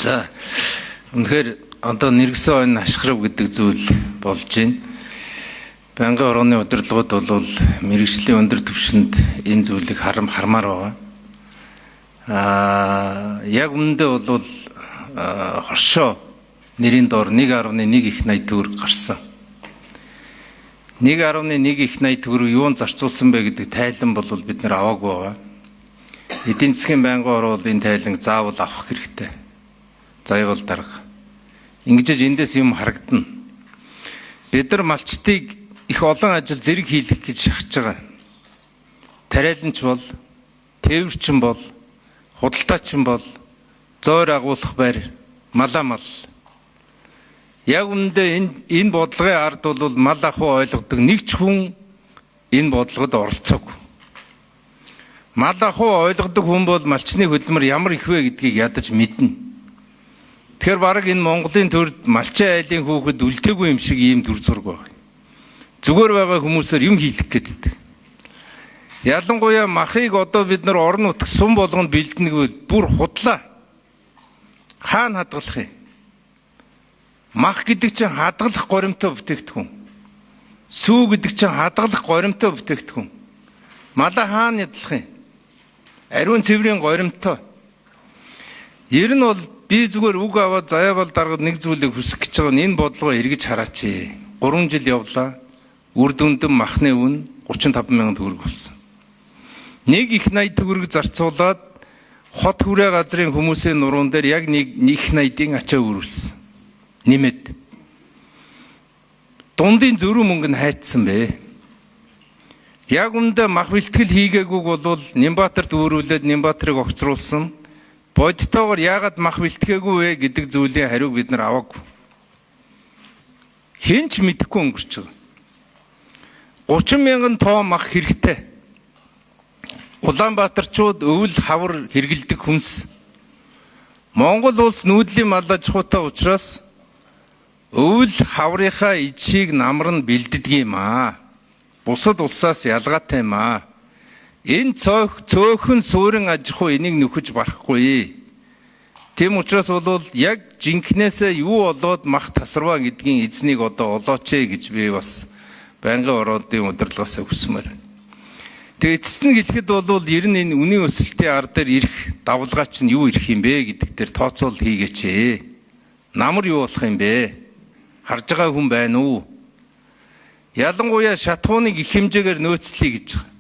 За үнэхээр одоо нэргсэн ойн ашхрав гэдэг зүйл болж байна. Байнгын орооны удирдлагууд бол мэргэжлийн өндөр түвшинд энэ зүйлийг хармаар байгаа. Яг үүндээ бол хоршоо нэрийн доор 1.1 их 80 төгрөг гарсан. 1.1 их 80 төгрөг юунд зарцуулсан бэ гэдэг тайлан бол бид нэр аваагүй байгаа. Эдийн засгийн байнгын ороо бол энэ тайланг заавал авах хэрэгтэй. Заавал дарга. Ингэж эндээс юм харагдана. Бид нар малчтыг их олон ажил зэрэг хийх гэж шахаж байгаа. Тариаланч бол, тээвэрчин бол, худалдаачин бол, зөөр агуулах байр, малаа. Яг үүндээ энэ бодлогын ард бол мал ахуй ойлгодог нэг ч хүн энэ бодлогод оролцоогүй. Мал ахуй ойлгодог хүн бол малчны хөдөлмөр ямар их вэ гэдгийг ядаж мэднэ. Тэгэхээр бараг энэ Монголын төрд малчин айлын хүүхэд үлдээгүй юм шиг ийм дүр зураг байна. Зүгээр байгаа хүмүүсээр юм хийх гэдэг. Ялангуяа махыг одоо бид нар орон нутг сум болгонд бэлдэнэгүй бүр худлаа. Хаана хадгалах юм? Мах гэдэг чинь хадгалах горимтой бүтээгдэхүүн. Сүү гэдэг чинь хадгалах горимтой бүтээгдэхүүн. Малаа хаана ядлах юм? Ариун цэврийн горимтой. Ер нь бол би зүгээр үг аваад заяавал даргад нэг зүйлийг хүсэх гэж байгаа. Энэ бодлогоо эргэж хараач. 3 жил явлаа. Үр дүндэн махны үн 35 мянган төгрөг болсон. Нэг их 80 төгрөг зарцуулаад хот хүрээ газрын хүмүүсийн нуруунд дээр яг нэг их 80-ийн ачаа өрүүлсэн. Нэмээд. Дундын зөрүү мөнгө нь хайцсан бэ. Яг үндэ мах бэлтгэл хийгээгүйг бол Нямбатарт өөрүүлээд Нямбатарыг огцруулсан. Бодтойгоор яагаад мах бэлтгээгүй вэ гэдэг зүйлийн хариуг бид нар аваагүй. Хэн ч мэдэхгүй өнгөрч байгаа. 30 мянган тонн мах хэрэгтэй. Улаанбаатарчууд өвөл хавар хэргэлдэг хүнс. Монгол улс нүүдлийн мал аж ахуйтай учраас өвөл хаврынхаа ижийг намар нь бэлддэг юм аа. Бусад улсаас ялгаатай юм аа. Энэ цөөхөн суурин аж ахуй энийг нөхөж барахгүй. Тэм учраас бол яг жинкнээсээ юу болоод мах тасарваа гэдгийн эзнийг одоо олооч гэж би бас байнгын ороодын удирдлагаас хүсмээр. Тэгээ эцэст нь хэлэхэд бол ер нь энэ үнийн өсөлтийн ард дээр ирэх давлгаа чинь юу ирэх юм бэ гэдэг дээр тооцоол хийгээч. Намар юу болох юм бэ? Харж байгаа хүн байна уу? Ялангуяа шатхууныг их хэмжээгээр нөөцлөе гэж байгаа.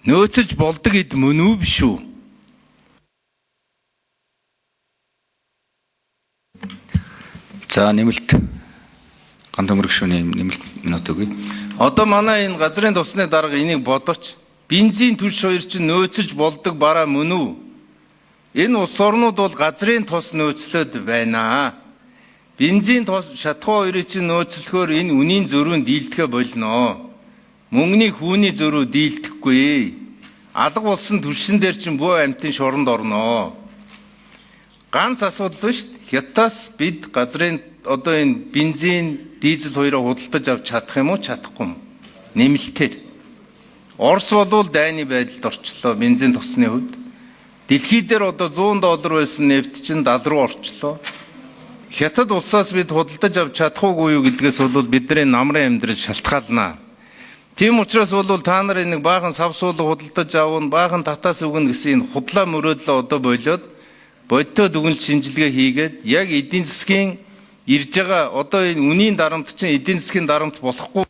Нөөцөлж болдог эд мөн үү биш үү? За нэмэлт гандан мөрөгшөөний нэмэлт минут өгье. Одоо манай энэ газрын тосны дарга энийг бодооч. Бензин түлш хоёр чинь нөөцөлж болдог бараа мөн үү? Энэ улс орнууд бол газрын тос нөөцлөд байна. Бензин тос шатхуу хоёрыг чинь нөөцлөхөөр энэ үнийн зөрүүнд дийлдэхэ болно. Мөнгөний хүүний зөрүү дийлдэхгүй. Алга болсон түлшин дээр чинь бүх амьтын шоронд орно. Ганц асуудал биш. Хятадас бид газрын одоо энэ бензин, дизель хоёроо худалдаж авч чадах юм уу, чадахгүй юм? Нэмэлтээр. Орос болвол дайны байдалд орчлоо бензин тосны хувьд. Дэлхий дээр одоо $100 байсан нефт чинь 70 руу орчлоо. Хятад улсаас бид худалдаж авч чадахгүй юу гэдгээс бол бидний намрын амьдрал шалтгаална. Тийм учраас бол та нар нэг баахан савсуулга худалдаж авна, баахан татаас өгнө гэсэн энэ худлаа мөрөөдлөө одоо болоод бодтой дүгнэлт шинжилгээ хийгээд яг эдийн засгийн ирж байгаа одоо энэ үнийн дарамт чинь эдийн засгийн дарамт болохгүй